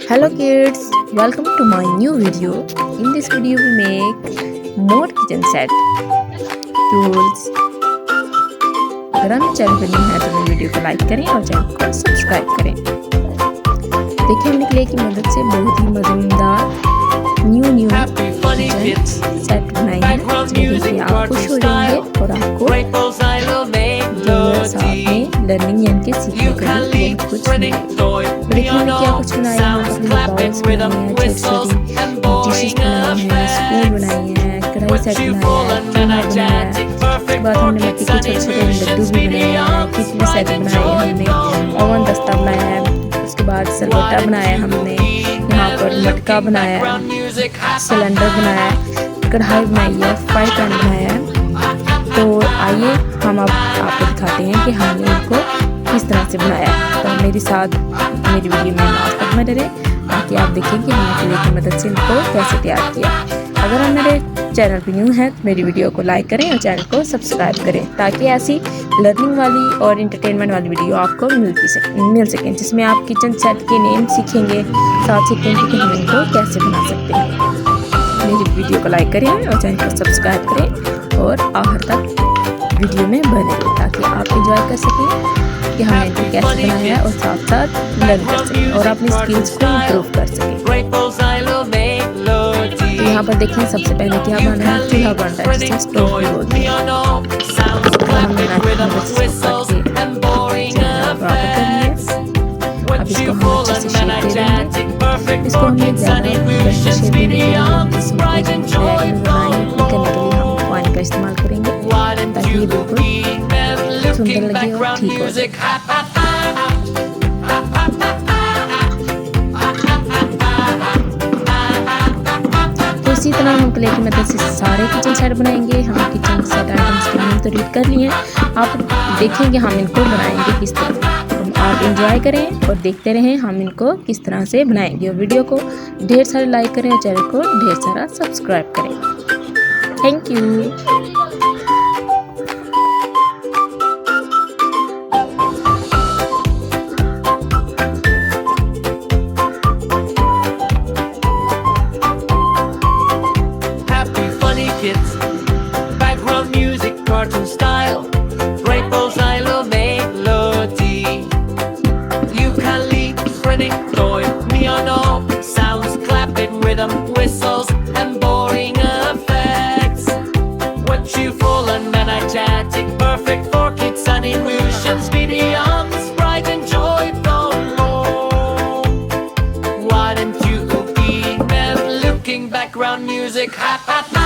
Hello kids, welcome to my new video. In this video we make more kitchen set tools. अगर हम channel पर नहीं है तो मेरे वीडियो को लाइक करें और चैनल को सब्सक्राइब करें। देखिए हमने क्ले की मदद से बहुत ही मजेदार न्यू किचन सेट बनाए हैं जिसमें आप खुश हो जाएंगे और आपको जो साथ में लर्निंग यानी कि सीखने के लिए कुछ देखिए हमने क्या कुछ बनाया है। हमने बाउल्स बनाए हैं, छोटी डिशेस बनाई हैं, स्पून बनाई हैं, कढ़ाई सेट बनाया है, ट्रिमर बनाया है। उसके बाद हमने मिट्टी के छोटे छोटे लड्डू भी बनाए हैं, किचन सेट बनाए हैं, हमने ओवन दस्ता बनाया है। उसके बाद सलवटा बनाया है, हमने यहाँ पर मटका बनाया है, सिलेंडर बनाया है, कढ़ाई बनाई है, फ्राई पैन बनाया है। तो आइए हम अब आपको दिखाते हैं कि हमने इनको किस तरह से बनाया है। तो मेरे साथ मेरी वीडियो में लास्ट तक में डरे ताकि आप देखें कि हमने क्ले की मदद से इनको कैसे तैयार किया। अगर आप मेरे चैनल पर न्यू हैं तो मेरी वीडियो को लाइक करें और चैनल को सब्सक्राइब करें ताकि ऐसी लर्निंग वाली और इंटरटेनमेंट वाली वीडियो आपको मिल सकें जिसमें आप किचन सेट के नेम सीखेंगे, साथ सीखेंगे कि हम इनको कैसे बना सकते हैं। मेरी वीडियो को लाइक करें और चैनल को सब्सक्राइब करें और आखिर तक वीडियो में बने रहें ताकि आप एंजॉय कर सकें कि हमने इनको कैसे बनाया और साथ साथ लर्न कर सकें और अपनी स्किल्स को इम्प्रूव कर सकें। तो यहाँ पर देखिए सबसे पहले क्या बना है, चूल्हा बन रहा है जिसे स्टोव भी बोलते हैं। अब इसको हम अच्छे से शेप दे देंगे। इसको हमें ज़्यादा शेप देने के लिए करने के लिए हम पानी का इस्तेमाल करेंगे ताकि ये बिल्कुल सुंदर लगे और ठीक हो जाए। तो इसी तरह हम क्ले की मदद से सारे किचन सेट बनाएंगे। हम किचन सेट आइटम्स के नाम तो रीड कर लिए हैं, आप देखेंगे हम इनको बनाएंगे किस तरह। आप एंजॉय करें और देखते रहें हम इनको किस तरह से बनाएंगे और वीडियो को ढेर सारे लाइक करें और चैनल को ढेर सारा सब्सक्राइब करें। Thank you. Kids, background music, cartoon style, great bullseye melody. You can lead, spreading joy, me or no sounds, clapping rhythm, whistles, and boring effects. What you full and energetic, perfect for kids and illusions, beyond sprite and joy, don't know. Why don't you be them looking background music, ha ha ha.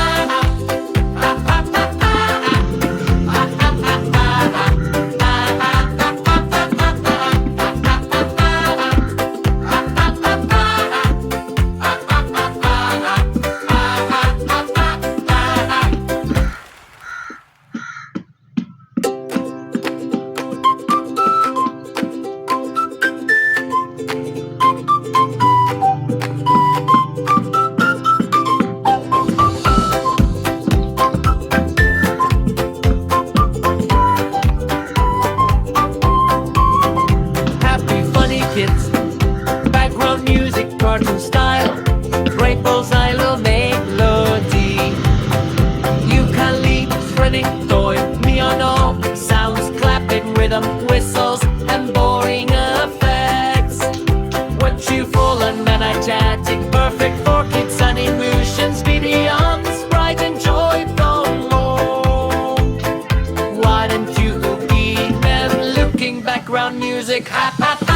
Kids, background music, cartoon style, great bullseye melody. You can lead, spreading joy, me or no sounds, clapping rhythm, whistles, and boring effects. What you full and energetic, perfect for kids and illusions, beyond sprite and joy, don't know. Why don't you be them looking background music, ha ha ha.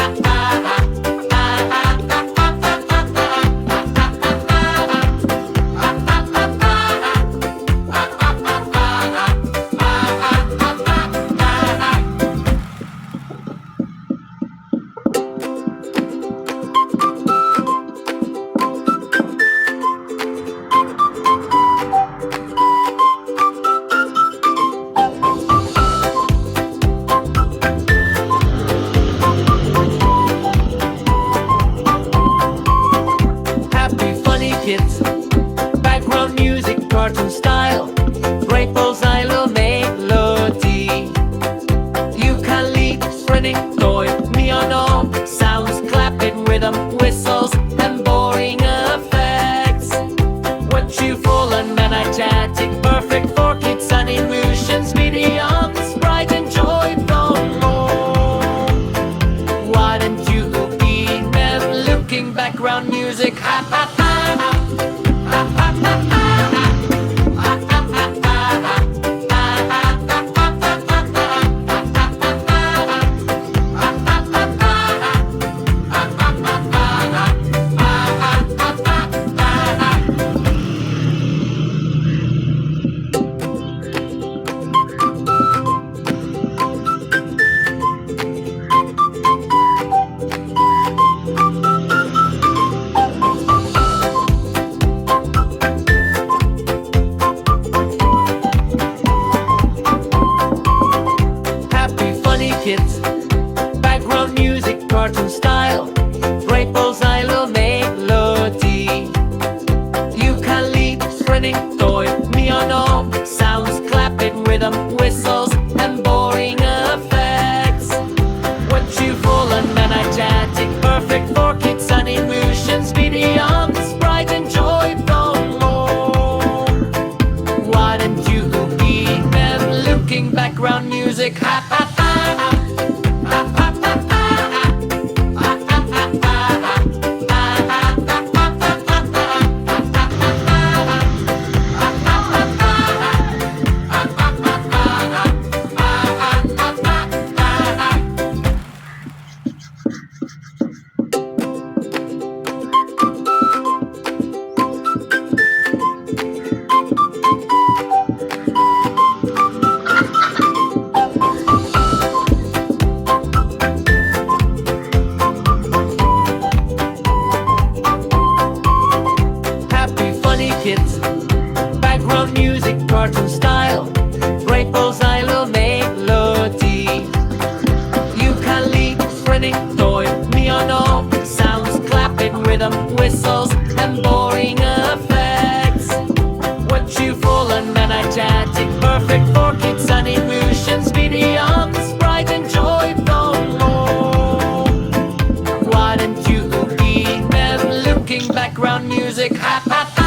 Happy funny kids, background music, cartoon style, grateful xylo melody. Ukulele, sprinting toy, piano, sounds, clapping rhythm, whistles, and boring effects. What you full and energetic, perfect for kids and illusions, mediums, bright and joyful more. Why don't you email looking background music? Ha ha ha ha ha ha ha ha ha. music. Ha ha ha.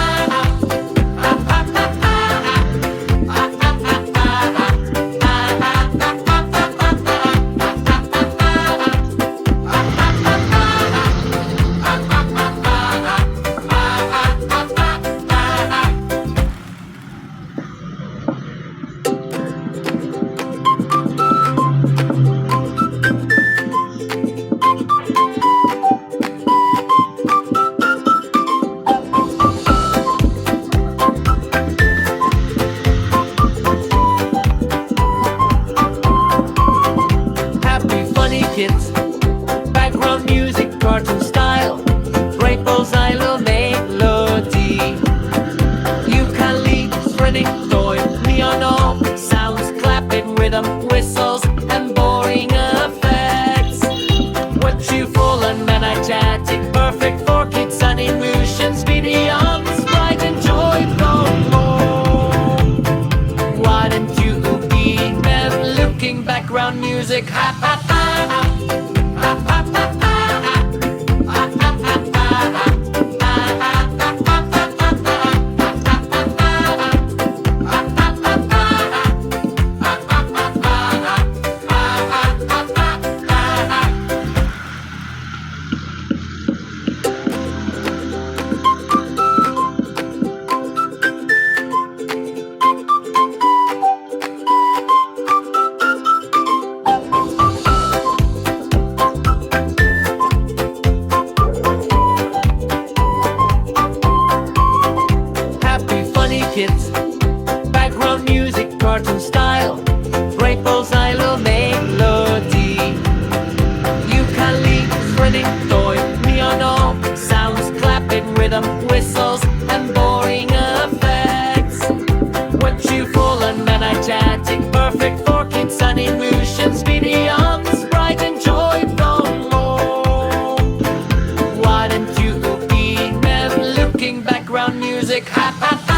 Happy funny kids, background music, cartoon style, great bullseye melody. Ukulele, spreading toy, neon all sounds, clapping rhythm, whistles, and boring effects. What you full and energetic, perfect for kids and illusions, beyond sprite and joy, no more. Why don't you be men looking background music? Ha ha ha. Happy funny kids, background music, cartoon style, great bullseye melody. Ukulele, spreading toy, neon all sounds, clapping rhythm, whistles, and boring effects. What you full and energetic, perfect for kids and illusions, beyond sprite and joy, no more. Why don't you be men looking background music? Ha ha ha.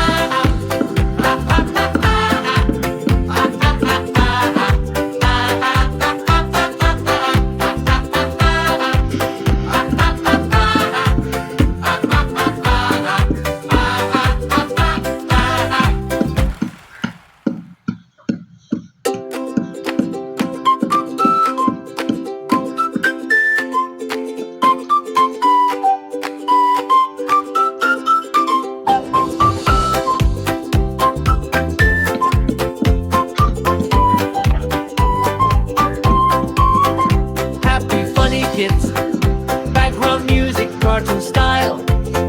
Happy funny kids, background music, cartoon style,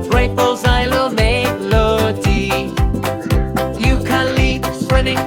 great bullseye melody. Ukulele, spreading